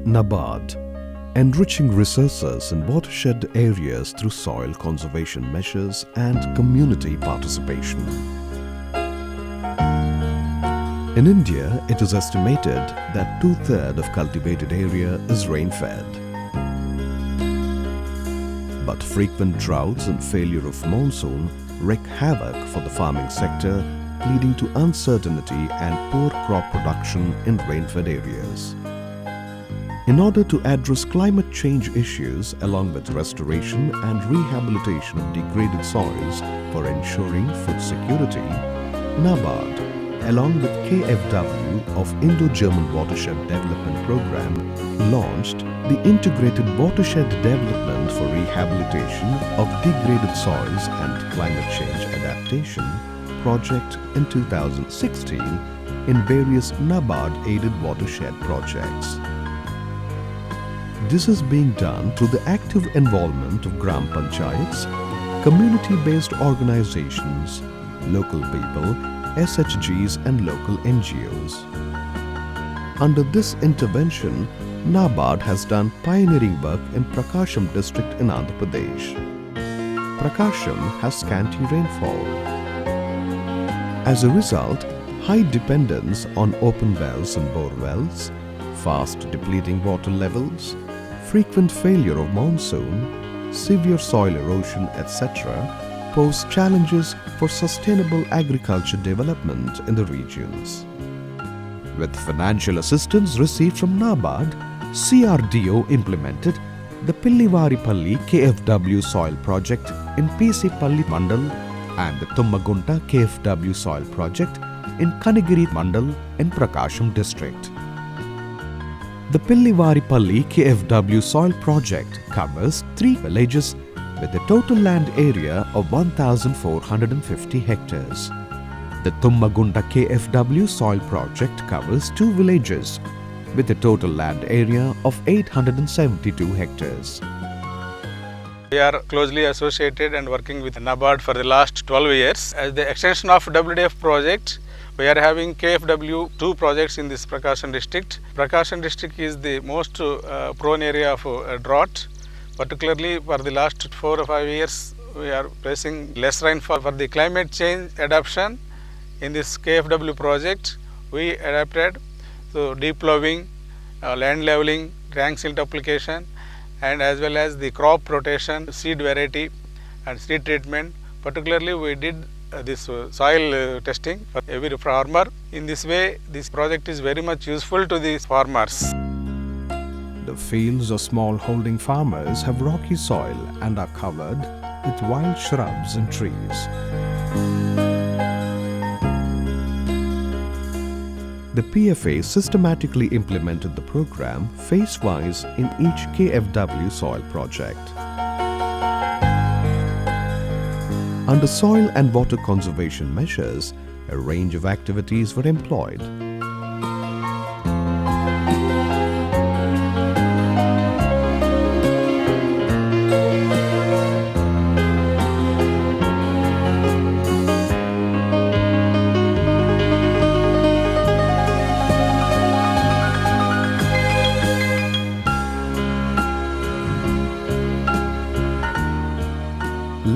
NABARD, enriching resources in watershed areas through soil conservation measures and community participation. In India, it is estimated that 2/3 of cultivated area is rain-fed. But frequent droughts and failure of monsoon wreak havoc for the farming sector, leading to uncertainty and poor crop production in rain-fed areas. In order to address climate change issues along with restoration and rehabilitation of degraded soils for ensuring food security, NABARD, along with KfW of Indo-German Watershed Development Program, launched the Integrated Watershed Development for Rehabilitation of Degraded Soils and Climate Change Adaptation project in 2016 in various NABARD-aided watershed projects. This is being done through the active involvement of Gram Panchayats, community-based organizations, local people, SHGs and local NGOs. Under this intervention, NABARD has done pioneering work in Prakasham district in Andhra Pradesh. Prakasham has scanty rainfall. As a result, high dependence on open wells and bore wells, fast depleting water levels, frequent failure of monsoon, severe soil erosion, etc. pose challenges for sustainable agriculture development in the regions. With financial assistance received from NABARD, CRDO implemented the Pillivaripalli KfW soil project in PC Palli Mandal and the Tummagunta KfW soil project in Kanigiri Mandal in Prakasham district. The Pillivaripalli KfW soil project covers 3 villages with a total land area of 1,450 hectares. The Tummagunta KfW soil project covers 2 villages with a total land area of 872 hectares. We are closely associated and working with NABARD for the last 12 years. As the extension of WDF project, we are having KfW 2 projects in this Prakasham district. Prakasham district is the most prone area of drought. Particularly for the last 4 or 5 years, we are facing less rainfall. For the climate change adaptation in this KfW project, we adapted so deep ploughing, land leveling, rank silt application, and as well as the crop rotation, seed variety and seed treatment. Particularly we did this soil testing for every farmer. In this way, this project is very much useful to these farmers. The fields of smallholding farmers have rocky soil and are covered with wild shrubs and trees. The PFA systematically implemented the program phase-wise in each KfW soil project. Under soil and water conservation measures, a range of activities were employed.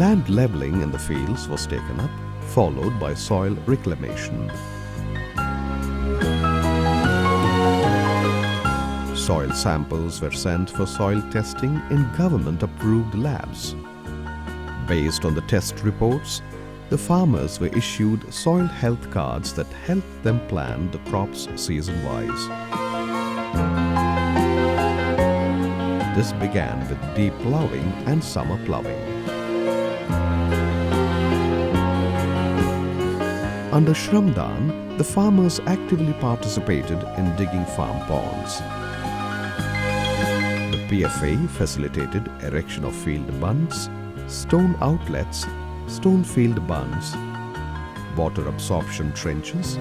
Land leveling in the fields was taken up, followed by soil reclamation. Soil samples were sent for soil testing in government-approved labs. Based on the test reports, the farmers were issued soil health cards that helped them plan the crops season-wise. This began with deep ploughing and summer ploughing. Under Shramdan, the farmers actively participated in digging farm ponds. The PFA facilitated erection of field bunds, stone outlets, stone field bunds, water absorption trenches,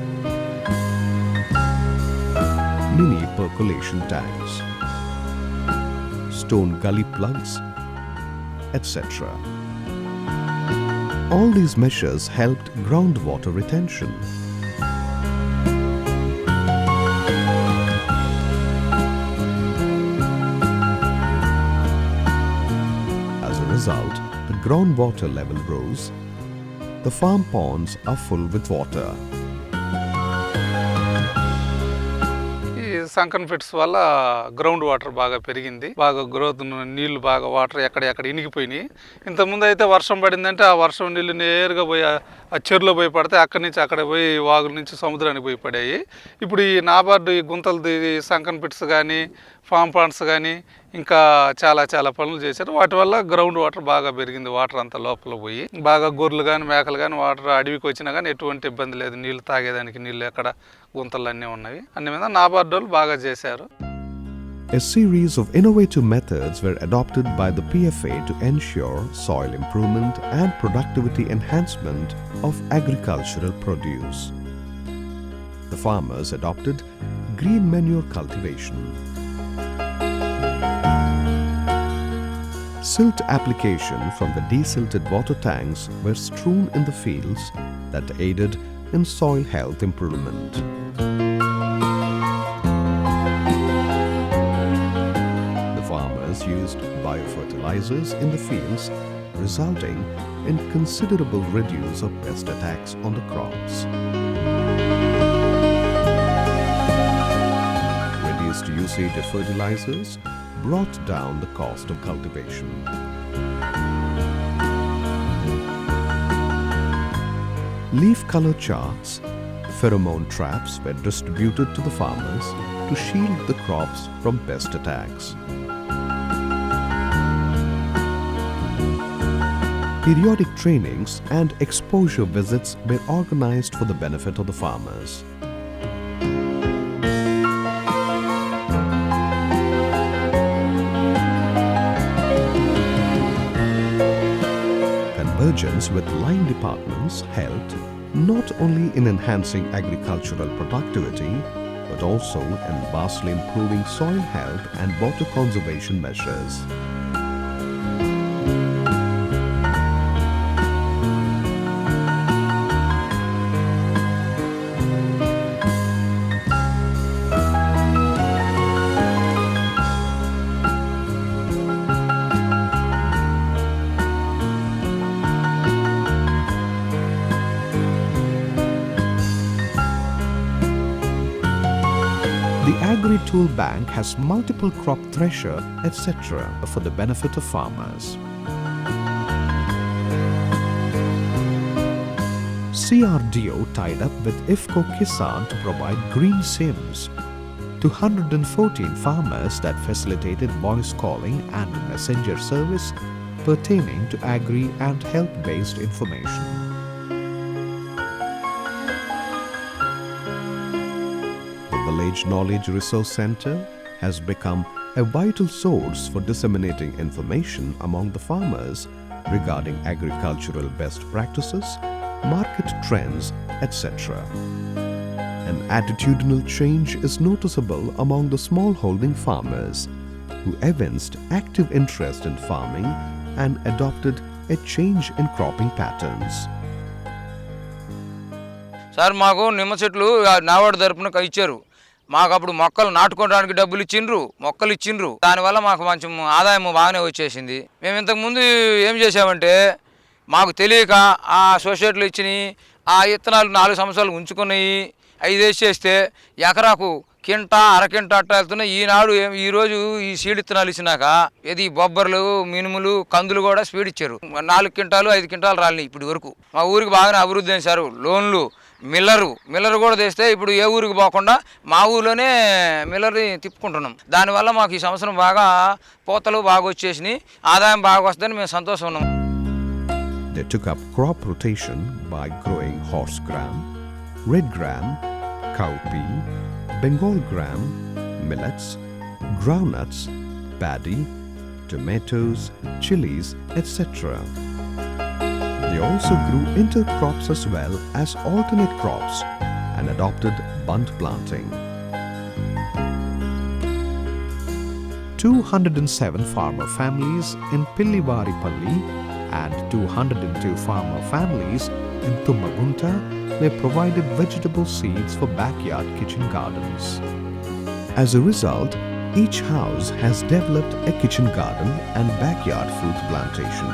mini percolation tanks, stone gully plugs, etc. All these measures helped groundwater retention. result, the groundwater level rose. The farm ponds are full with water. ఈ సంకన్ fits వల్ల ground water బాగా పెరిగింది, బాగా growth, నీళ్లు బాగా water ఎక్కడ ఇనిగిపోయినాయి. ఇంతకుముందు అయితే వర్షం పడిందంటే ఆ వర్షం నీళ్ళు నేరుగా పోయి ఆ చెరువులో పోయి పడితే అక్కడి నుంచి అక్కడ పోయి వాగుల నుంచి సముద్రానికి పోయి పడాయి. ఇప్పుడు ఈ నాబార్డు ఈ గుంతలది సంకన్ పిట్స్ కానీ ఫామ్ పాండ్స్ కానీ ఇంకా చాలా పనులు చేశారు. వాటి వల్ల గ్రౌండ్ వాటర్ బాగా పెరిగింది. వాటర్ అంతా లోపల పోయి బాగా గొర్రెలు కానీ మేకలు కానీ వాటర్ అడవికి వచ్చినా కానీ ఎటువంటి ఇబ్బంది లేదు. నీళ్ళు తాగేదానికి నీళ్ళు ఎక్కడ గుంతలు అన్నీ ఉన్నవి. అన్ని మీద నాబార్డు వాళ్ళు బాగా చేశారు. A series of innovative methods were adopted by the PFA to ensure soil improvement and productivity enhancement of agricultural produce. The farmers adopted green manure cultivation, silt application from the desilted water tanks were strewn in the fields that aided in soil health improvement. Used biofertilizers in the fields, resulting in considerable reduce of pest attacks on the crops. Reduced usage of fertilizers brought down the cost of cultivation. Leaf color charts, pheromone traps were distributed to the farmers to shield the crops from pest attacks. Periodic trainings and exposure visits were organized for the benefit of the farmers. Convergence with line departments helped not only in enhancing agricultural productivity, but also in vastly improving soil health and water conservation measures. The Agri-Tool Bank has multiple crop thresher, etc. for the benefit of farmers. CRDO tied up with IFFCO Kisan to provide green SIMs to 114 farmers that facilitated voice calling and messenger service pertaining to agri and health-based information. Village Knowledge Resource Center has become a vital source for disseminating information among the farmers regarding agricultural best practices, market trends, etc. An attitudinal change is noticeable among the smallholding farmers who evinced active interest in farming and adopted a change in cropping patterns. Sir మాకు నిమ్మ చెట్లు నావాడు తరపున ఇచ్చారు. మాకు అప్పుడు మొక్కలు నాటుకోవడానికి డబ్బులు ఇచ్చిండ్రు, మొక్కలు ఇచ్చిండ్రు. దానివల్ల మాకు కొంచెం ఆదాయం బాగానే వచ్చేసింది. మేము ఇంతకుముందు ఏం చేసామంటే మాకు తెలియక ఆ అసోసియేట్లు ఇచ్చినాయి ఆ విత్తనాలు 4 సంవత్సరాలు ఉంచుకున్నాయి 5 వేసేస్తే ఎకరాకు కింటా అరకింట అట్ట వెళ్తున్నాయి. ఈరోజు ఈ సీడ్ విత్తనాలు ఇచ్చినాక ఇది బొబ్బర్లు మినుములు కందులు కూడా స్పీడ్ ఇచ్చారు. 4 క్వింటాలు 5 క్వింటాలు రాలినాయి ఇప్పటి వరకు. మా ఊరికి బాగానే అభివృద్ధి చేశారు. లోన్లు మిల్లరు కూడా తెస్తే ఇప్పుడు ఏ ఊరికి పోకుండా మా ఊరిలోనే మిల్లర్ని తిప్పుకుంటున్నాం. దానివల్ల మాకు ఈ సంవత్సరం బాగా పోతలు బాగా వచ్చేసినాయి, ఆదాయం బాగా వస్తుందని మేము సంతోషం ఉన్నాం. They took up crop rotation by growing horse gram, red gram, cowpea, Bengal gram, millets, groundnuts, paddy, tomatoes, chilies, etc. They also grew intercrops as well as alternate crops and adopted bunt planting. 207 farmer families in Pillivaripalli and 202 farmer families in Tummagunta were provided vegetable seeds for backyard kitchen gardens. As a result, Each house has developed a kitchen garden and backyard fruit plantation.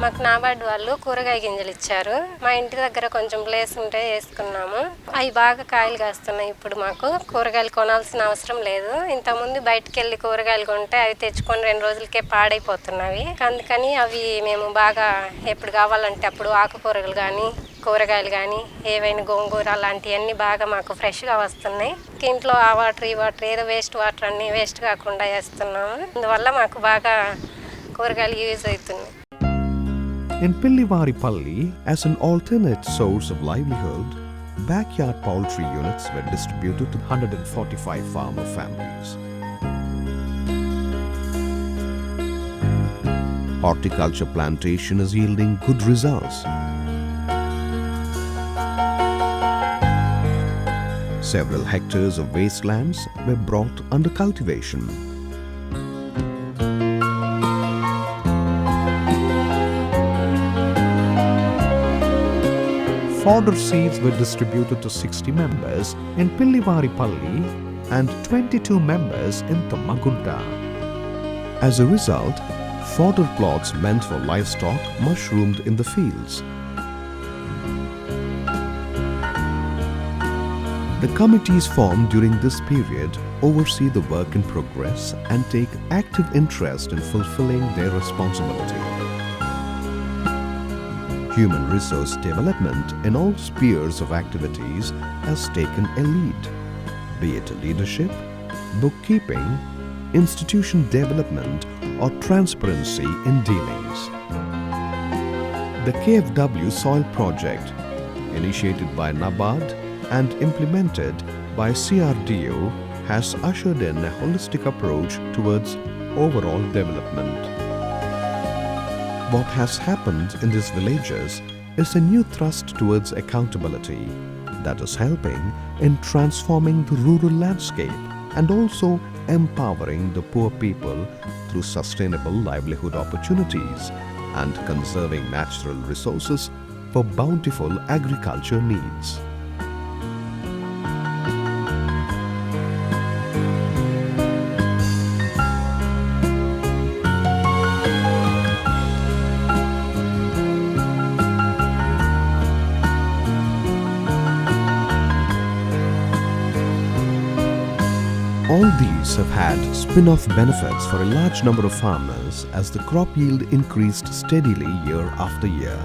మాకు నాబార్డ్ వాళ్ళు కూరగాయ గింజలు ఇచ్చారు. మా ఇంటి దగ్గర కొంచెం place ఉంటే వేసుకున్నాము. అవి బాగా కాయలు కాస్తున్నాయి. ఇప్పుడు మాకు కూరగాయలు కొనాల్సిన అవసరం లేదు. ఇంతకుముందు బయటకు వెళ్ళి కూరగాయలు కొంటే అవి తెచ్చుకొని 2 రోజులకే పాడైపోతున్నవి. అందుకని అవి మేము బాగా ఎప్పుడు కావాలంటే అప్పుడు ఆకుకూరలు కానీ కూరగాయలు కానీ ఏవైనా గోంగూర అలాంటివన్నీ బాగా మాకు ఫ్రెష్గా వస్తున్నాయి. ఇంట్లో ఆ వాటర్ ఈ వాటర్ ఏదో వేస్ట్ వాటర్ అన్నీ వేస్ట్ కాకుండా వేస్తున్నాము. అందువల్ల మాకు బాగా కూరగాయలు యూజ్ అవుతున్నాయి. In Pillivaripalli, as an alternate source of livelihood, backyard poultry units were distributed to 145 farmer families. Horticulture plantation is yielding good results. Several hectares of wastelands were brought under cultivation. Fodder seeds were distributed to 60 members in Pillivaripalli and 22 members in Tammagunta. As a result, fodder plots meant for livestock mushroomed in the fields. The committees formed during this period oversee the work in progress and take active interest in fulfilling their responsibility. Human resource development in all spheres of activities has taken a lead, be it leadership, bookkeeping, institution development or transparency in dealings. The KfW Soil Project, initiated by NABARD and implemented by CRDO, has ushered in a holistic approach towards overall development. What has happened in these villages is a new thrust towards accountability that is helping in transforming the rural landscape and also empowering the poor people through sustainable livelihood opportunities and conserving natural resources for bountiful agriculture needs. All these have had spin-off benefits for a large number of farmers as the crop yield increased steadily year after year.